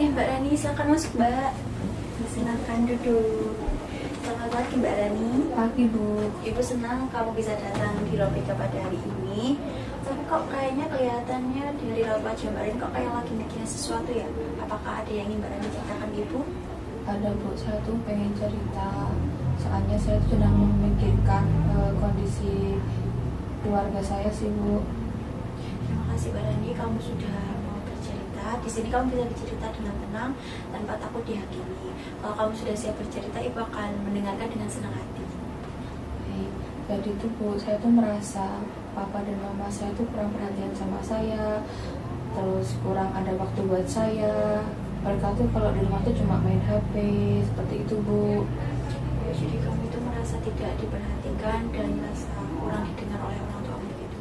Mbak Rani, silakan masuk Mbak. Silakan duduk. Selamat pagi Mbak Rani. Pagi Bu. Ibu senang kamu bisa datang di Robika pada hari ini. Tapi kok kayaknya kelihatannya dari raut wajah Mbak Rani kok kayak lagi mikirin sesuatu ya? Apakah ada yang ingin Mbak Rani ceritakan Ibu? Ada Bu, saya tuh pengen cerita. Soalnya saya tuh sedang memikirkan kondisi keluarga saya sih Bu. Terima kasih Mbak Rani, kamu sudah mau bercerita. Di sini kamu bisa bercerita dengan tenang tanpa takut dihakimi. Kalau kamu sudah siap bercerita, Ibu akan mendengarkan dengan senang hati. Baik, jadi tuh Bu, saya tuh merasa papa dan mama saya tuh kurang perhatian sama saya, terus kurang ada waktu buat saya. Mereka tuh kalau di rumah tuh cuma main HP, seperti itu Bu. Jadi kamu itu merasa tidak diperhatikan dan merasa kurang didengar oleh orang tua gitu?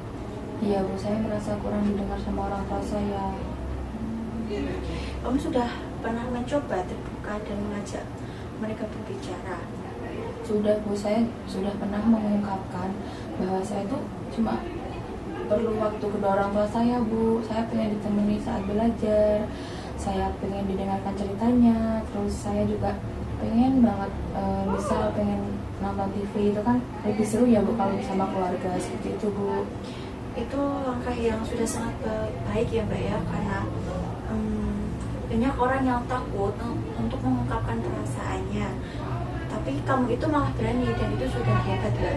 Iya Bu, saya merasa kurang didengar sama orang tua saya. Kamu sudah pernah mencoba terbuka dan mengajak mereka berbicara? Sudah Bu, saya sudah pernah mengungkapkan bahwa saya tuh cuma perlu waktu kedua orang tua saya Bu. Saya pengen ditemani saat belajar, saya pengen didengarkan ceritanya, terus saya juga pengen banget misal pengen nonton TV itu kan lebih seru ya Bu kalau bersama keluarga, seperti itu Bu. Itu langkah yang sudah sangat baik ya Mbak ya, karena banyak orang yang takut untuk mengungkapkan perasaannya, tapi kamu itu malah berani dan itu sudah hebat Mbak.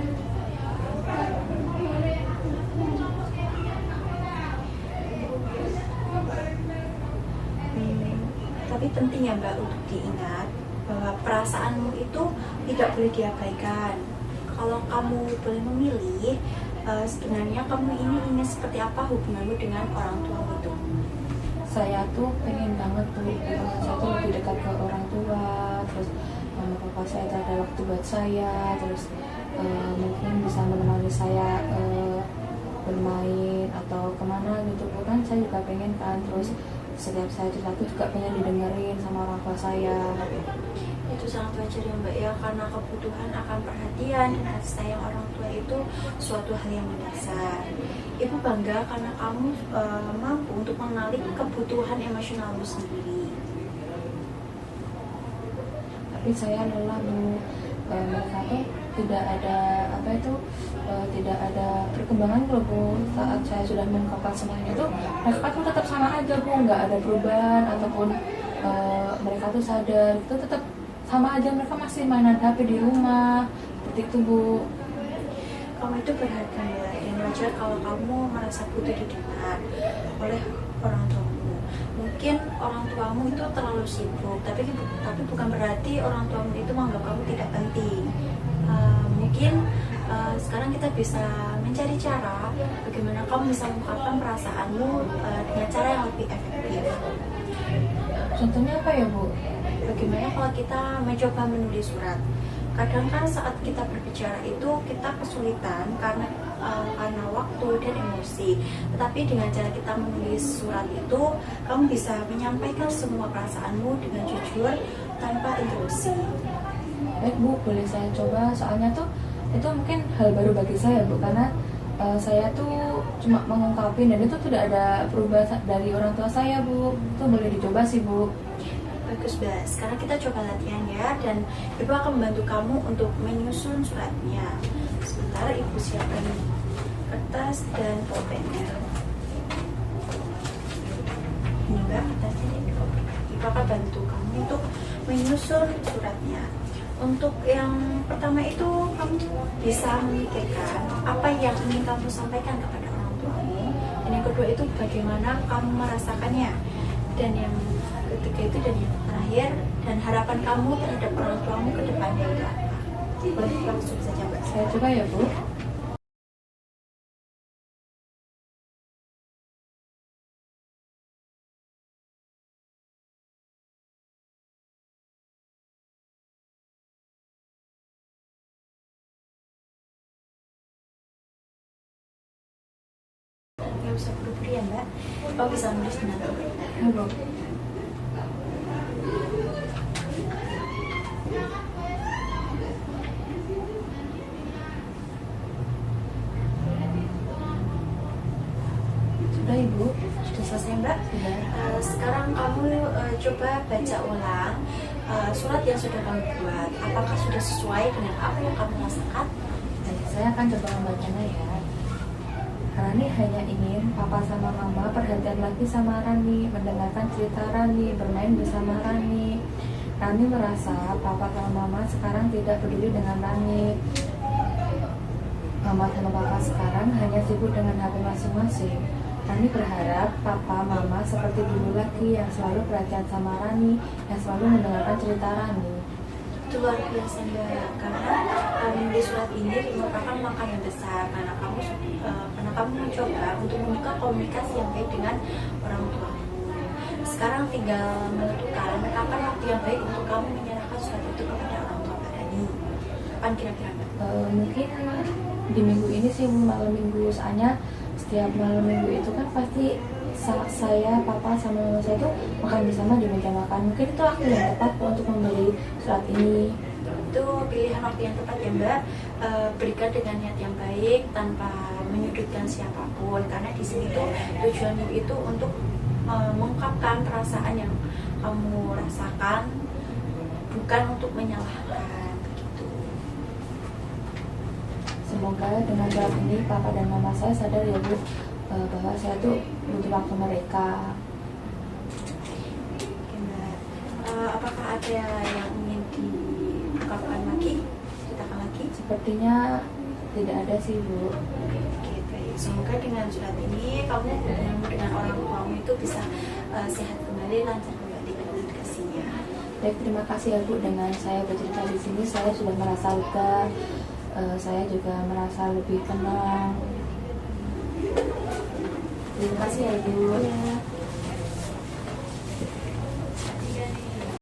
Tapi penting ya Mbak untuk diingat bahwa perasaanmu itu tidak boleh diabaikan. Kalau kamu boleh memilih, sebenarnya kamu ini ingin seperti apa hubunganmu dengan orang tuamu itu? Saya tuh pengen banget tuh hubungan saya tuh lebih dekat ke orang tua, terus mama papa saya tuh ada waktu buat saya, terus mungkin bisa menemani saya bermain atau kemana gitu kan, saya juga pengen kan. Terus setiap saya cerita tuh juga pengen didengerin sama orang tua saya. Itu sangat wajar ya Mbak ya, karena kebutuhan akan perhatian dan kasih sayang orang tua itu suatu hal yang mendasar. Ibu bangga karena kamu mampu untuk mengenali kebutuhan emosionalmu sendiri. Tapi saya lelah Bu, mereka tuh tidak ada tidak ada perkembangan loh Bu. Saat saya sudah mengungkapkan semuanya itu, mereka tuh tetap sama aja Bu, nggak ada perubahan ataupun mereka tuh sadar itu tetap sama aja, mereka masih mainan HP di rumah, seperti itu Bu. Kamu itu berharga ya, dan wajar kalau kamu merasa butuh didengar oleh orang tuamu. Mungkin orang tuamu itu terlalu sibuk, tapi bukan berarti orang tuamu itu menganggap kamu tidak penting. Mungkin sekarang kita bisa mencari cara bagaimana kamu bisa mengungkapkan perasaanmu dengan cara yang lebih efektif. Contohnya apa ya Bu? Bagaimana kalau kita mencoba menulis surat? Kadang kan saat kita berbicara itu kita kesulitan karena waktu dan emosi. Tetapi dengan cara kita menulis surat itu, kamu bisa menyampaikan semua perasaanmu dengan jujur tanpa interupsi. Baik Bu, boleh saya coba. Soalnya tuh itu mungkin hal baru bagi saya Bu, karena saya tuh cuma mengungkapin dan itu tidak ada perubahan dari orang tua saya Bu. Itu boleh dicoba sih Bu. Bagus Mbak, sekarang kita coba latihan ya, dan Ibu akan membantu kamu untuk menyusun suratnya. Sebentar Ibu siapkan kertas dan pulpennya. Ini Mbak kertasnya dan pulpen. Ibu akan bantu kamu untuk menyusun suratnya. Untuk yang pertama itu kamu bisa memikirkan apa yang ingin kamu sampaikan kepada orang tuamu, dan yang kedua itu bagaimana kamu merasakannya, dan yang ketiga itu dan yang terakhir, dan harapan kamu terhadap orang tuamu ke depannya itu apa? Boleh langsung saja Mbak. Saya coba ya Bu. Nggak bisa buru-buru ya Mbak. Kamu bisa nulis dengan baik. Ya Bu. Sudah Ibu, sudah selesai Mbak? Sudah. Sekarang kamu coba baca ulang surat yang sudah kamu buat. Apakah sudah sesuai dengan apa yang kamu rasakan? Baik, saya akan coba membacanya ya. Rani hanya ingin papa sama mama perhatian lagi sama Rani, mendengarkan cerita Rani, bermain bersama Rani. Rani merasa papa sama mama sekarang tidak peduli dengan Rani. Mama sama papa sekarang hanya sibuk dengan HP masing-masing. Rani berharap papa mama seperti dulu lagi, yang selalu perhatian sama Rani, yang selalu mendengarkan cerita Rani. Itu luar biasa Mbak, karena di surat ini merupakan langkah yang besar karena kamu mencoba untuk membuka komunikasi yang baik dengan orang tuamu. Sekarang tinggal menentukan kapan waktu yang baik untuk kamu menyerahkan surat itu kepada orang tua Mbak Rani. Kapan kira-kira Mbak? Mungkin di minggu ini sih, malam minggu, soalnya setiap malam minggu itu kan pasti saya, papa, sama mama saya tuh makan bersama di meja makan. Mungkin itu waktu yang tepat untuk membeli surat ini. Itu pilihan waktu yang tepat ya Mbak. Berikan dengan niat yang baik tanpa menyudutkan siapapun, karena di sini tuh tujuanmu itu untuk mengungkapkan perasaan yang kamu rasakan, bukan untuk menyalahkan begitu. Semoga dengan surat ini papa dan mama saya sadar ya Bu, bahwa saya tuh butuh waktu mereka. Oke, Mbak. Apakah ada yang ingin diungkapkan lagi, ceritakan lagi? Sepertinya tidak ada sih Bu. Oke, baik. Semoga dengan surat ini kamu hubunganmu dengan orang tuamu itu bisa sehat kembali, lancar kembali komunikasinya. Baik, terima kasih ya Bu. Dengan saya bercerita di sini, saya sudah merasa lega. Saya juga merasa lebih tenang. Terima kasih ya Bu. Ya.